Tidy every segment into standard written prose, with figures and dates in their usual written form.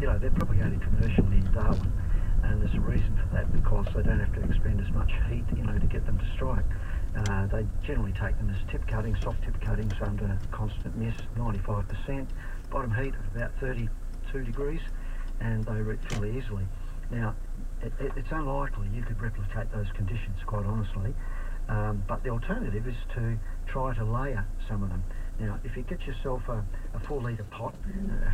they're propagated commercially in Darwin, and there's a reason for that because they don't have to expend as much heat, to get them to strike. They generally take them as tip cuttings, soft tip cuttings under constant mist, 95%, bottom heat of about 32 degrees, and they root fairly easily. Now, it's unlikely you could replicate those conditions, quite honestly, but the alternative is to try to layer some of them. Now, if you get yourself a 4 litre pot,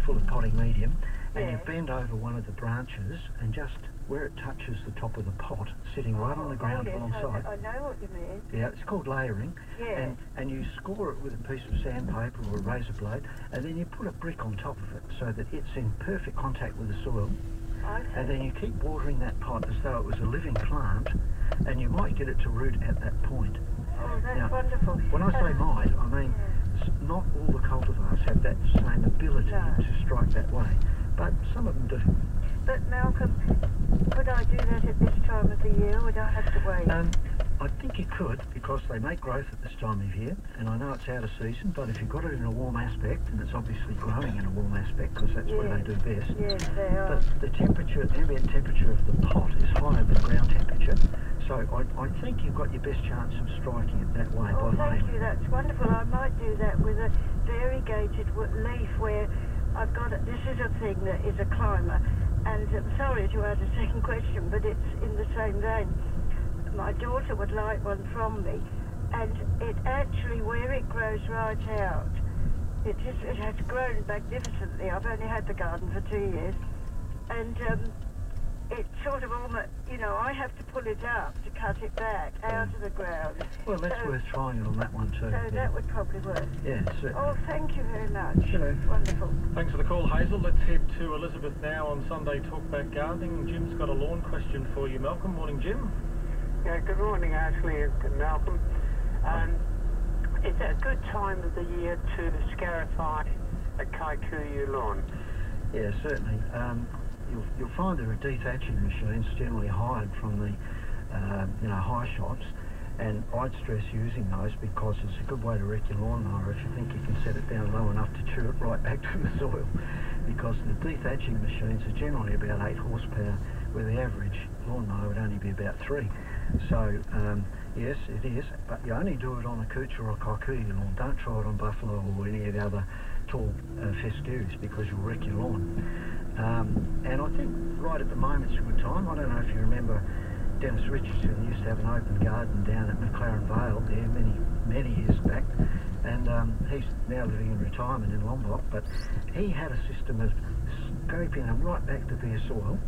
full of potting medium, and you bend over one of the branches and just where it touches the top of the pot, sitting right on the ground alongside. I know what you mean. Yeah, it's called layering. Yeah. And you score it with a piece of sandpaper or a razor blade, and then you put a brick on top of it so that it's in perfect contact with the soil. Okay. And then you keep watering that pot as though it was a living plant, and you might get it to root at that point. Oh, that's wonderful. When I say might, I mean not all the cultivars have that same ability to strike that way, but some of them do. But Malcolm, could I do that at this time of the year? Would I have to wait? I think you could, because they make growth at this time of year, and I know it's out of season, but if you've got it in a warm aspect, and it's obviously growing in a warm aspect, because that's where they do best. Yes, they are. But the ambient temperature of the pot is higher than ground temperature, so I think you've got your best chance of striking it that way by layering. Thank you, that's wonderful. I might do that with a variegated leaf where I've got it. This is a thing that is a climber, and I'm sorry to add a second question, but it's in the same vein. My daughter would like one from me, and it actually, where it grows right out, it has grown magnificently. I've only had the garden for 2 years, and it's sort of almost, I have to pull it up to cut it back out of the ground. Well, that's worth trying it on that one too. So that would probably work. Yeah, certainly. Oh, thank you very much. Sure. Wonderful. Thanks for the call, Hazel. Let's head to Elizabeth now on Sunday Talkback Gardening. Jim's got a lawn question for you, Malcolm. Morning, Jim. Yeah, good morning, Ashley and Malcolm. Is it a good time of the year to scarify a kikuyu lawn? Yeah, certainly. You'll find there are dethatching machines generally hired from the high shops, and I'd stress using those because it's a good way to wreck your lawnmower if you think you can set it down low enough to chew it right back to the soil, because the dethatching machines are generally about 8 horsepower, where the average lawnmower would only be about 3. So yes, it is, but you only do it on a Kucha or a kikuyu lawn. Don't try it on buffalo or any of the other tall fescues, because you'll wreck your lawn. And I think right at the moment's a good time. I don't know if you remember, Dennis Richardson used to have an open garden down at McLaren Vale there many years back, and he's now living in retirement in Lombok, but he had a system of scraping them right back to bare soil